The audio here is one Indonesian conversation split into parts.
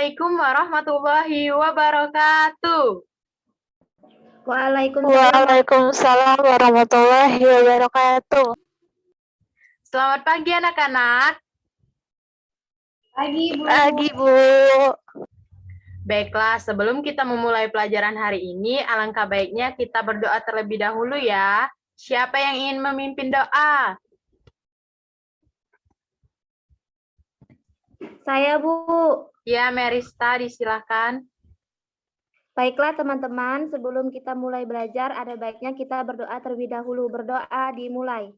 Assalamualaikum warahmatullahi wabarakatuh. Waalaikumsalam warahmatullahi wabarakatuh. Selamat pagi anak-anak. Pagi, Bu. Pagi, Bu. Baiklah, sebelum kita memulai pelajaran hari ini, alangkah baiknya kita berdoa terlebih dahulu ya. Siapa yang ingin memimpin doa? Saya, Bu. Ya, Merista, disilahkan. Baiklah, teman-teman. Sebelum kita mulai belajar, ada baiknya kita berdoa terlebih dahulu. Berdoa dimulai.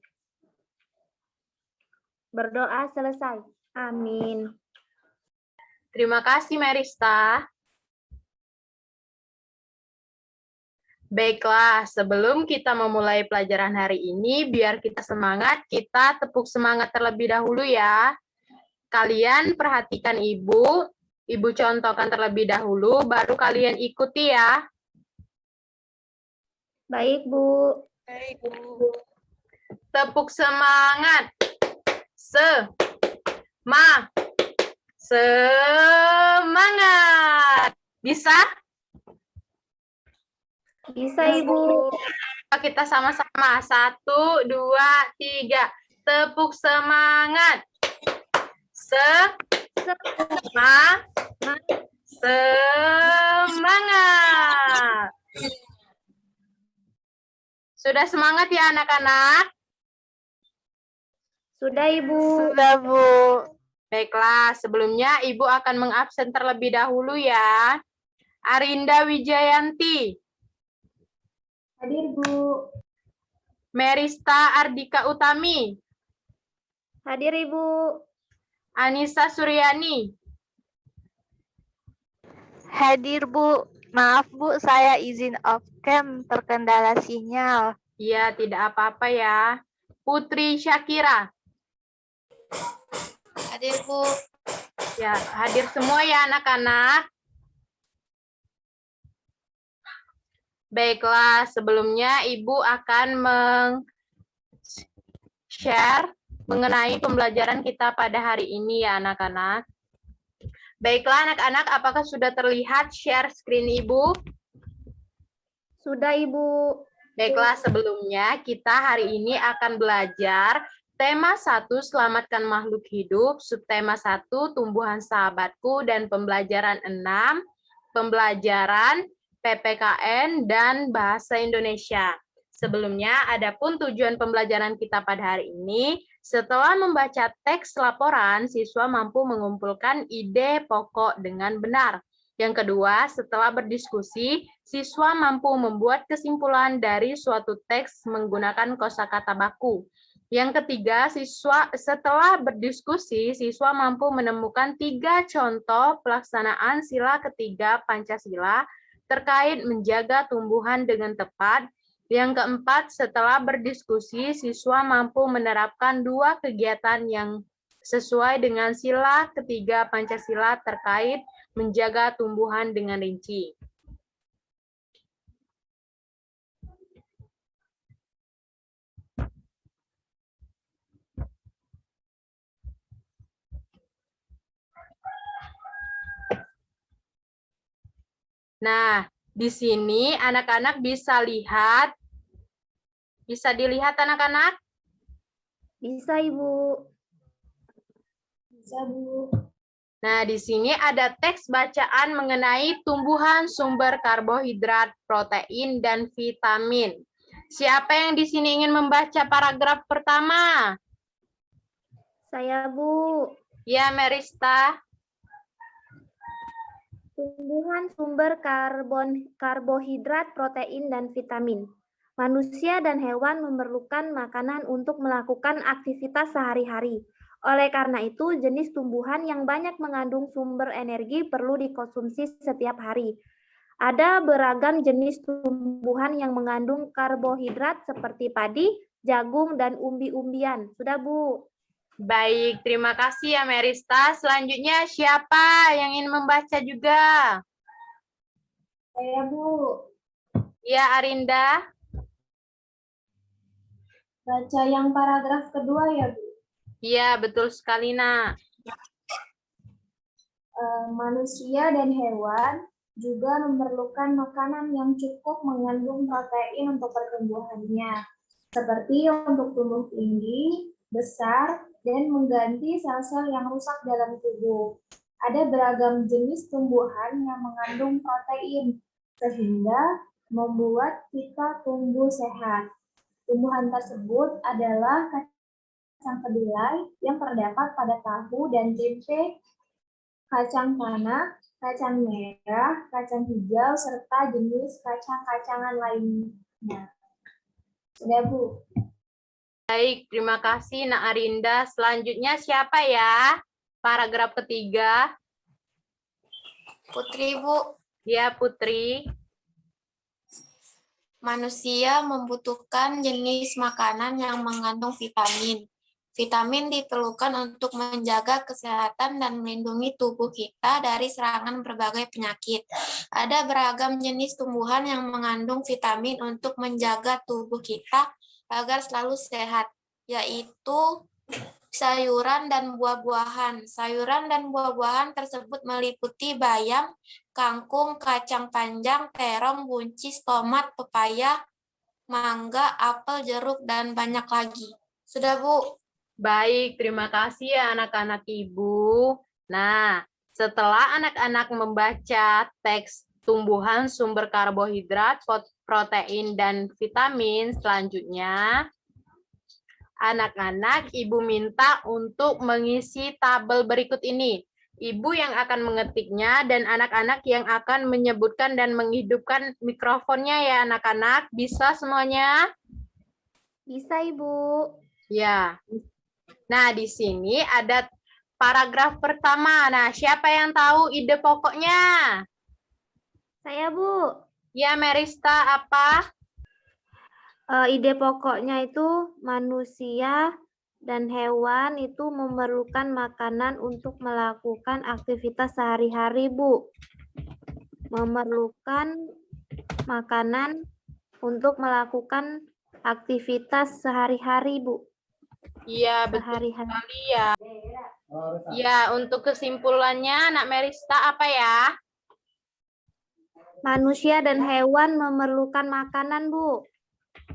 Berdoa selesai. Amin. Terima kasih, Merista. Baiklah, sebelum kita memulai pelajaran hari ini, biar kita semangat, kita tepuk semangat terlebih dahulu ya. Kalian perhatikan Ibu contohkan terlebih dahulu, baru kalian ikuti ya. Baik, Bu. Baik, Bu. Tepuk semangat. Semangat. Bisa? Bisa, Ibu. Kita sama-sama. 1, 2, 3. Tepuk semangat. Semangat. Sudah semangat ya anak-anak? Sudah, Ibu. Sudah, Bu. Baiklah, sebelumnya Ibu akan mengabsen terlebih dahulu ya. Arinda Wijayanti. Hadir, Bu. Merista Ardika Utami. Hadir, Ibu. Anissa Suryani. Hadir, Bu. Maaf, Bu, saya izin off cam, terkendala sinyal. Iya, tidak apa-apa ya. Putri Syakira. Hadir, Bu. Ya, hadir semua ya anak-anak. Baiklah, sebelumnya Ibu akan share mengenai pembelajaran kita pada hari ini ya anak-anak. Baiklah anak-anak, apakah sudah terlihat share screen Ibu? Sudah, Ibu. Baiklah, sebelumnya kita hari ini akan belajar tema 1, selamatkan makhluk hidup, subtema 1, tumbuhan sahabatku, dan pembelajaran 6, pembelajaran PPKN dan bahasa Indonesia. Sebelumnya, adapun tujuan pembelajaran kita pada hari ini, setelah membaca teks laporan, siswa mampu mengumpulkan ide pokok dengan benar. Yang kedua, setelah berdiskusi, siswa mampu membuat kesimpulan dari suatu teks menggunakan kosakata baku. Yang ketiga, setelah berdiskusi, siswa mampu menemukan 3 contoh pelaksanaan sila ketiga Pancasila terkait menjaga tumbuhan dengan tepat. Yang keempat, setelah berdiskusi, siswa mampu menerapkan 2 kegiatan yang sesuai dengan sila ketiga Pancasila terkait menjaga tumbuhan dengan rinci. Nah, di sini anak-anak bisa lihat. Bisa dilihat anak-anak? Bisa, Ibu. Bisa, Bu. Nah, di sini ada teks bacaan mengenai tumbuhan sumber karbohidrat, protein, dan vitamin. Siapa yang di sini ingin membaca paragraf pertama? Saya, Bu. Ya, Merista. Tumbuhan sumber karbohidrat, protein, dan vitamin. Manusia dan hewan memerlukan makanan untuk melakukan aktivitas sehari-hari. Oleh karena itu, jenis tumbuhan yang banyak mengandung sumber energi perlu dikonsumsi setiap hari. Ada beragam jenis tumbuhan yang mengandung karbohidrat seperti padi, jagung, dan umbi-umbian. Sudah, Bu? Baik, terima kasih ya Merista. Selanjutnya siapa yang ingin membaca juga? Saya, Bu. Ya, Arinda. Baca yang paragraf kedua ya, Bu? Iya, betul sekali, Nak. Manusia dan hewan juga memerlukan makanan yang cukup mengandung protein untuk pertumbuhannya, seperti untuk tumbuh tinggi, besar, dan mengganti sel-sel yang rusak dalam tubuh. Ada beragam jenis tumbuhan yang mengandung protein, sehingga membuat kita tumbuh sehat. Tumbuhan tersebut adalah kacang kedelai yang terdapat pada tahu dan tempe, kacang tanah, kacang merah, kacang hijau, serta jenis kacang-kacangan lainnya. Sudah, Bu. Baik, terima kasih Nak Arinda. Selanjutnya siapa ya? Paragraf ketiga. Putri, Bu. Ya, Putri. Manusia membutuhkan jenis makanan yang mengandung vitamin. Vitamin diperlukan untuk menjaga kesehatan dan melindungi tubuh kita dari serangan berbagai penyakit. Ada beragam jenis tumbuhan yang mengandung vitamin untuk menjaga tubuh kita agar selalu sehat, yaitu sayuran dan buah-buahan. Sayuran dan buah-buahan tersebut meliputi bayam, kangkung, kacang panjang, terong, buncis, tomat, pepaya, mangga, apel, jeruk, dan banyak lagi. Sudah, Bu? Baik, terima kasih ya anak-anak Ibu. Nah, setelah anak-anak membaca teks tumbuhan sumber karbohidrat, protein, dan vitamin, selanjutnya anak-anak Ibu minta untuk mengisi tabel berikut ini. Ibu yang akan mengetiknya dan anak-anak yang akan menyebutkan dan menghidupkan mikrofonnya ya anak-anak. Bisa semuanya? Bisa, Ibu. Ya. Nah, di sini ada paragraf pertama. Nah, siapa yang tahu ide pokoknya? Saya, Bu. Ya, Merista, apa? Ide pokoknya itu manusia dan hewan itu memerlukan makanan untuk melakukan aktivitas sehari-hari, Bu. Memerlukan makanan untuk melakukan aktivitas sehari-hari, Bu. Iya, betul sekali ya. Ya, untuk kesimpulannya, Nak Merista, apa ya? Manusia dan hewan memerlukan makanan, Bu.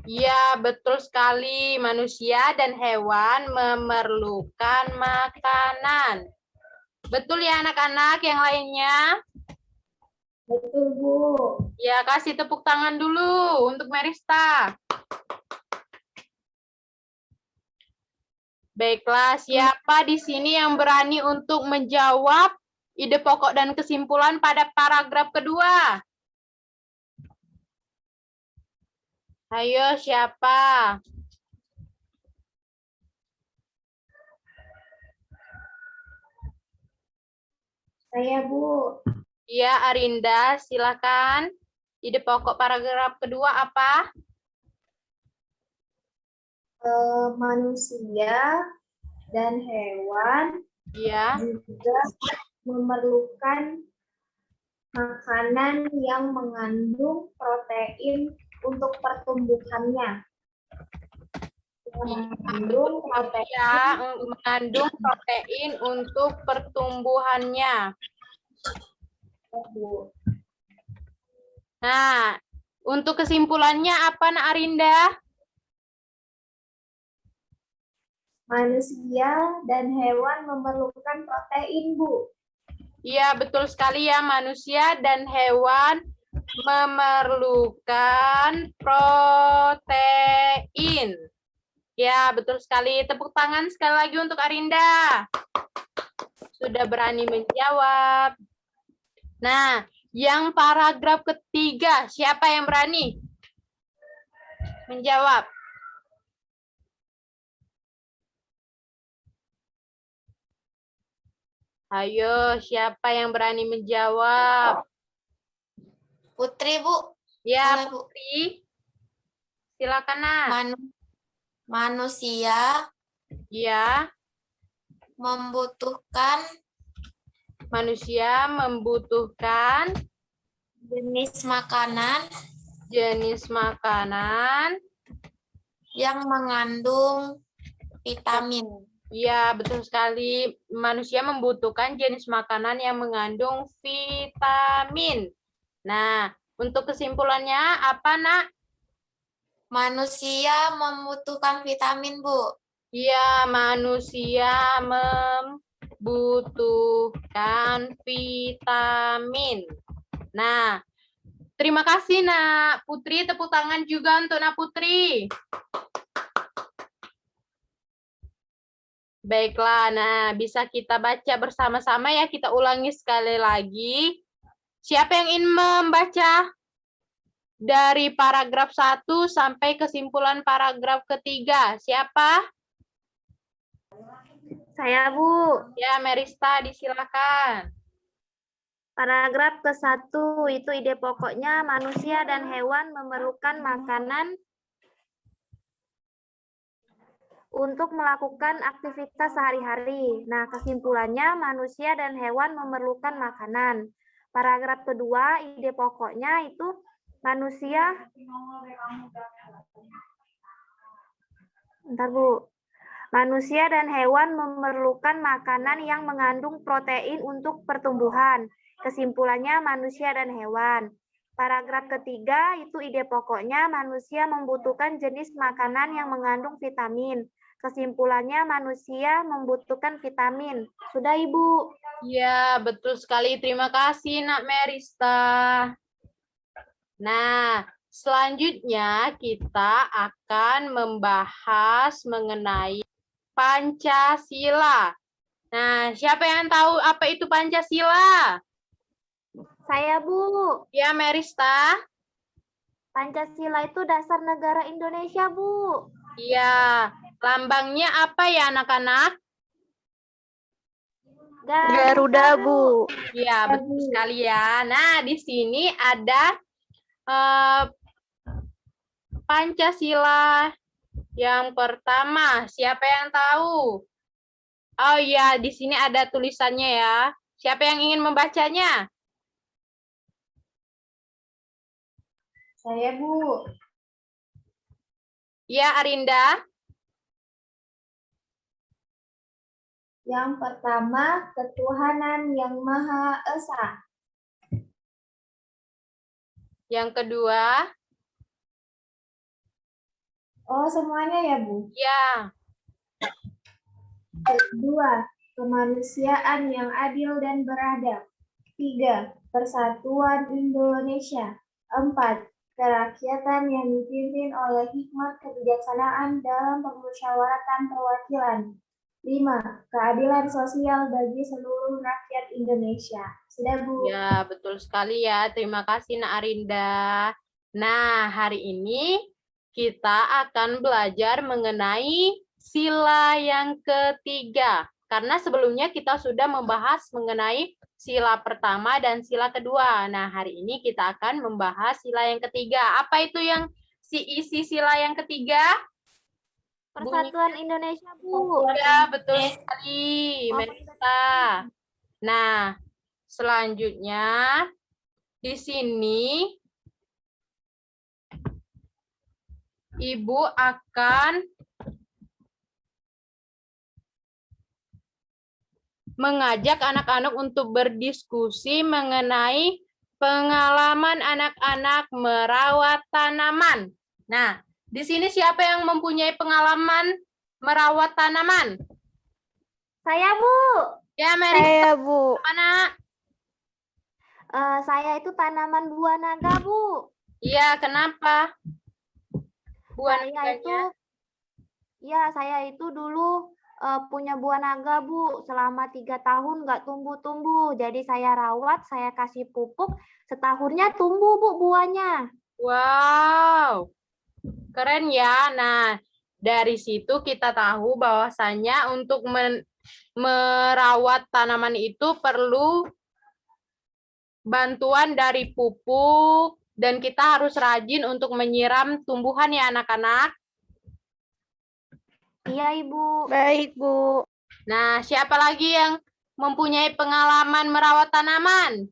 Iya, betul sekali. Manusia dan hewan memerlukan makanan. Betul ya anak-anak yang lainnya? Betul, Bu. Ya, kasih tepuk tangan dulu untuk Merista. Baiklah, siapa di sini yang berani untuk menjawab ide pokok dan kesimpulan pada paragraf kedua? Ayo, siapa? Saya, Bu. Ya, Arinda, silakan. Ide pokok paragraf kedua apa? Manusia dan hewan Ya. juga memerlukan makanan yang mengandung protein untuk pertumbuhannya. Mengandung protein. Ya, mengandung protein untuk pertumbuhannya. Nah, untuk kesimpulannya apa, Nak Arinda? Manusia dan hewan memerlukan protein, Bu. Iya, betul sekali ya. Manusia dan hewan memerlukan protein. Ya, betul sekali. Tepuk tangan sekali lagi untuk Arinda. Sudah berani menjawab. Nah, yang paragraf ketiga, siapa yang berani menjawab? Ayo, siapa yang berani menjawab? Putri, Bu. Ya, Boleh, Bu. Putri. Silakan, Nak. Manusia Ya, membutuhkan jenis makanan yang mengandung vitamin. Iya, betul sekali. Manusia membutuhkan jenis makanan yang mengandung vitamin. Nah, untuk kesimpulannya apa, Nak? Manusia membutuhkan vitamin, Bu. Iya, manusia membutuhkan vitamin. Nah, terima kasih, Nak Putri. Tepuk tangan juga untuk Nak Putri. Baiklah, nah bisa kita baca bersama-sama ya, kita ulangi sekali lagi. Siapa yang ingin membaca dari paragraf 1 sampai kesimpulan paragraf ketiga? Siapa? Saya, Bu. Ya, Merista, disilakan. Paragraf ke-1 itu ide pokoknya manusia dan hewan memerlukan makanan untuk melakukan aktivitas sehari-hari. Nah, kesimpulannya manusia dan hewan memerlukan makanan. Paragraf kedua, ide pokoknya itu manusia. Bentar, Bu. Manusia dan hewan memerlukan makanan yang mengandung protein untuk pertumbuhan. Kesimpulannya manusia dan hewan. Paragraf ketiga itu ide pokoknya manusia membutuhkan jenis makanan yang mengandung vitamin. Kesimpulannya manusia membutuhkan vitamin. Sudah, Ibu. Ya, betul sekali. Terima kasih, Nak Merista. Nah, selanjutnya kita akan membahas mengenai Pancasila. Nah, siapa yang tahu apa itu Pancasila? Saya, Bu. Ya, Merista. Pancasila itu dasar negara Indonesia, Bu. Iya, lambangnya apa ya anak-anak? Garuda, Bu. Iya, betul sekali ya. Nah, di sini ada Pancasila yang pertama. Siapa yang tahu? Oh iya, di sini ada tulisannya ya. Siapa yang ingin membacanya? Saya, Bu. Ya, Arinda. Yang pertama, ketuhanan yang Maha Esa. Yang kedua, Oh, semuanya ya, Bu? ya. Kedua, kemanusiaan yang adil dan beradab. 3, persatuan Indonesia. 4, kerakyatan yang dipimpin oleh hikmat kebijaksanaan dalam permusyawaratan perwakilan. 5, keadilan sosial bagi seluruh rakyat Indonesia. Sudah, Bu? Ya, betul sekali ya. Terima kasih, Nak Arinda. Nah, hari ini kita akan belajar mengenai sila yang ketiga. Karena sebelumnya kita sudah membahas mengenai sila pertama dan sila kedua. Nah, hari ini kita akan membahas sila yang ketiga. Apa itu yang isi sila yang ketiga? Persatuan Indonesia, Bu. Ya, betul sekali, Melissa. Nah, selanjutnya di sini Ibu akan mengajak anak-anak untuk berdiskusi mengenai pengalaman anak-anak merawat tanaman. Nah, di sini siapa yang mempunyai pengalaman merawat tanaman? Saya, Bu. Ya, Mary. Saya, Bu. Mana? Saya itu tanaman buah naga, Bu. Iya, kenapa? Buah Saya itu dulu punya buah naga, Bu. Selama 3 tahun nggak tumbuh-tumbuh. Jadi saya rawat, saya kasih pupuk. Setahunnya tumbuh, Bu, buahnya. Wow, keren ya. Nah, dari situ kita tahu bahwasannya untuk merawat tanaman itu perlu bantuan dari pupuk dan kita harus rajin untuk menyiram tumbuhan ya anak-anak. Iya, Ibu. Baik, Bu. Nah, siapa lagi yang mempunyai pengalaman merawat tanaman?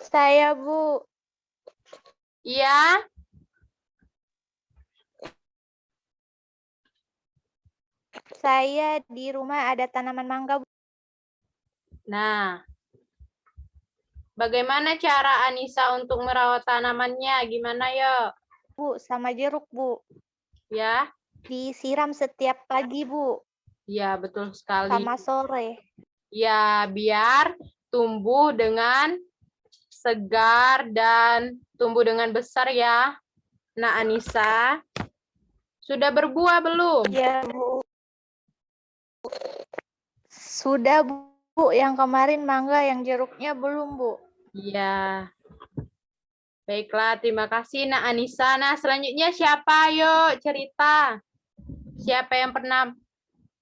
Saya, Bu. Iya. Saya di rumah ada tanaman mangga, Bu. Nah, bagaimana cara Anissa untuk merawat tanamannya? Gimana yuk? Bu, sama jeruk, Bu. Ya, Disiram setiap pagi, Bu, ya betul sekali. sama sore. Ya, biar tumbuh dengan segar dan tumbuh dengan besar ya. Nah, Anissa, sudah berbuah belum? Ya, Bu. Sudah, Bu. Yang kemarin mangga, yang jeruknya belum, Bu. Iya. Baiklah, terima kasih Nak Anissa. Nah, selanjutnya siapa? Yuk, cerita. Siapa yang pernah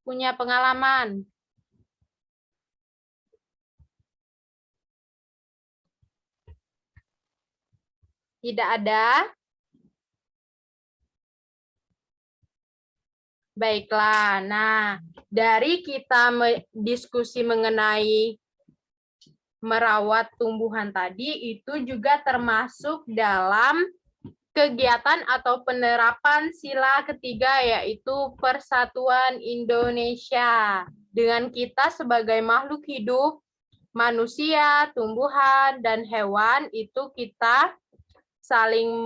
punya pengalaman? Tidak ada? Baiklah. Nah, dari kita diskusi mengenai merawat tumbuhan tadi, itu juga termasuk dalam kegiatan atau penerapan sila ketiga, yaitu Persatuan Indonesia. Dengan kita sebagai makhluk hidup, manusia, tumbuhan, dan hewan, itu kita saling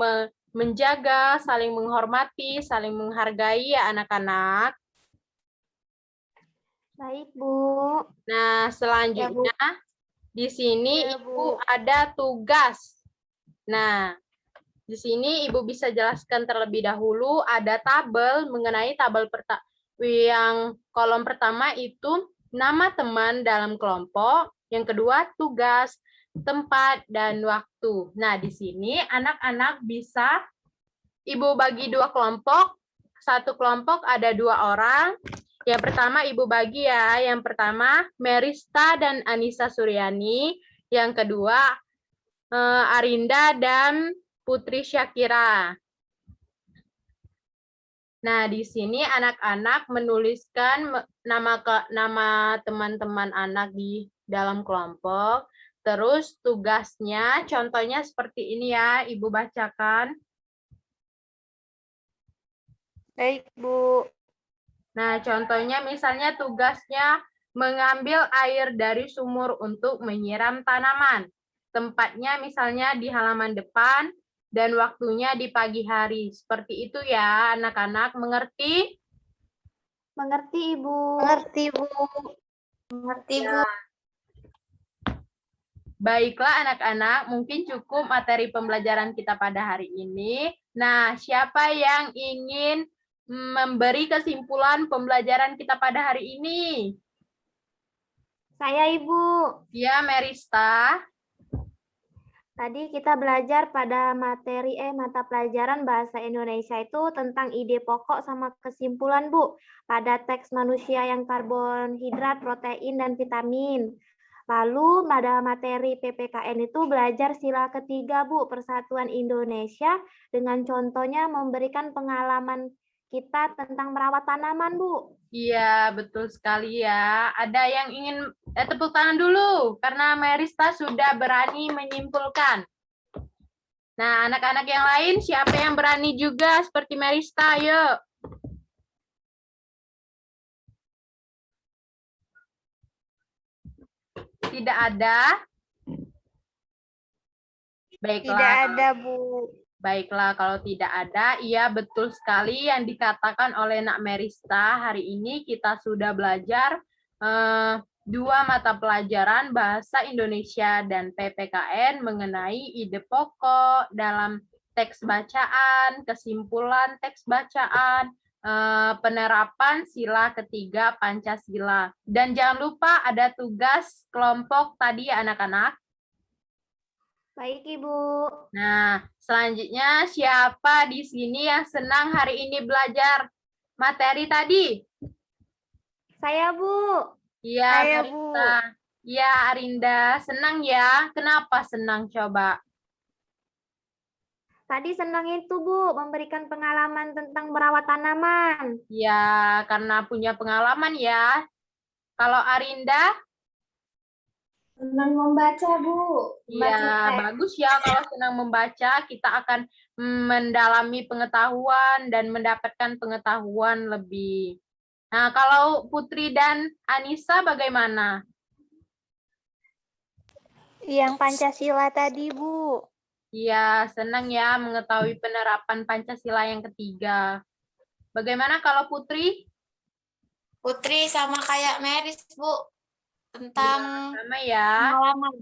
menjaga, saling menghormati, saling menghargai ya anak-anak. Baik, Bu. Nah, selanjutnya di sini Ya, Ibu Bu. ada tugas. Nah, di sini Ibu bisa jelaskan terlebih dahulu ada tabel mengenai tabel yang kolom pertama itu nama teman dalam kelompok, yang kedua tugas, tempat, dan waktu. Nah, di sini anak-anak bisa Ibu bagi dua kelompok. Satu kelompok ada 2 orang. Yang pertama Ibu bagi ya. Yang pertama Merista dan Anissa Suryani. Yang kedua Arinda dan Putri Syakira. Nah, di sini anak-anak menuliskan nama teman-teman anak di dalam kelompok. Terus tugasnya, contohnya seperti ini ya, Ibu bacakan. Baik, Bu. Nah, contohnya misalnya tugasnya mengambil air dari sumur untuk menyiram tanaman. Tempatnya misalnya di halaman depan dan waktunya di pagi hari. Seperti itu ya, anak-anak. Mengerti? Mengerti, Ibu. Mengerti, Bu. Mengerti, Bu. Baiklah anak-anak, mungkin cukup materi pembelajaran kita pada hari ini. Nah, siapa yang ingin memberi kesimpulan pembelajaran kita pada hari ini? Saya, Ibu. Ya, Merista. Tadi kita belajar pada mata pelajaran bahasa Indonesia itu tentang ide pokok sama kesimpulan, Bu. Pada teks manusia yang karbohidrat, protein, dan vitamin. Lalu pada materi PPKN itu belajar sila ketiga, Bu, Persatuan Indonesia, dengan contohnya memberikan pengalaman kita tentang merawat tanaman, Bu. Iya, betul sekali ya. Ada yang ingin tepuk tangan dulu, karena Merista sudah berani menyimpulkan. Nah, anak-anak yang lain, siapa yang berani juga seperti Merista? Ayo. Tidak ada? Baiklah. Tidak ada, Bu. Baiklah, kalau tidak ada, iya betul sekali yang dikatakan oleh Nak Merista. Hari ini kita sudah belajar 2 mata pelajaran Bahasa Indonesia dan PPKN mengenai ide pokok dalam teks bacaan, kesimpulan teks bacaan, penerapan sila ketiga Pancasila. Dan jangan lupa ada tugas kelompok tadi ya anak-anak. Baik, Ibu. Nah, selanjutnya siapa di sini yang senang hari ini belajar materi tadi? Saya, Bu. Iya, Saya, Bu. Merista. Iya, Arinda. Senang ya? Kenapa senang coba? Tadi senang itu, Bu, memberikan pengalaman tentang merawat tanaman. Ya, karena punya pengalaman ya. Kalau Arinda? Senang membaca, Bu. Ya, bagus ya kalau senang membaca, kita akan mendalami pengetahuan dan mendapatkan pengetahuan lebih. Nah, kalau Putri dan Anissa bagaimana? Yang Pancasila tadi, Bu. Iya, senang ya mengetahui penerapan Pancasila yang ketiga. Bagaimana kalau Putri? Putri sama kayak Meris, Bu, tentang Sama ya. pengalaman.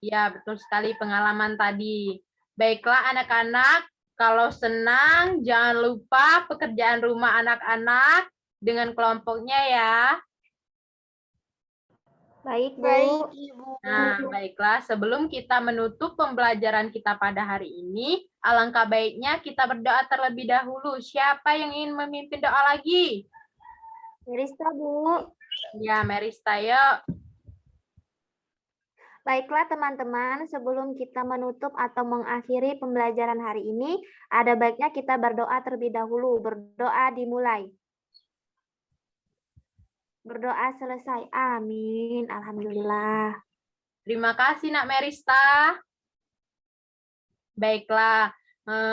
Ya, betul sekali pengalaman tadi. Baiklah anak-anak, kalau senang jangan lupa pekerjaan rumah anak-anak dengan kelompoknya ya. Baik, Bu. Baik, Ibu. Nah, baiklah sebelum kita menutup pembelajaran kita pada hari ini, alangkah baiknya kita berdoa terlebih dahulu. Siapa yang ingin memimpin doa lagi? Merista, Bu. Ya, Merista, yuk. Baiklah teman-teman, sebelum kita menutup atau mengakhiri pembelajaran hari ini, ada baiknya kita berdoa terlebih dahulu. Berdoa dimulai. Berdoa selesai. Amin. Alhamdulillah. Terima kasih, Nak Merista. Baiklah,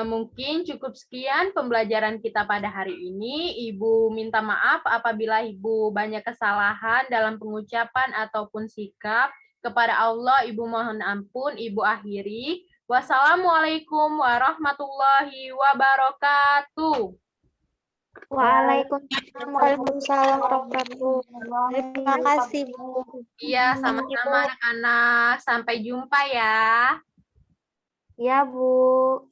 mungkin cukup sekian pembelajaran kita pada hari ini. Ibu minta maaf apabila Ibu banyak kesalahan dalam pengucapan ataupun sikap. Kepada Allah, Ibu mohon ampun, Ibu akhiri. Wassalamualaikum warahmatullahi wabarakatuh. Waalaikumsalam warahmatullahi wabarakatuh. Terima kasih, Bu. Iya, sama-sama anak-anak. Sampai jumpa ya. Ya, Bu.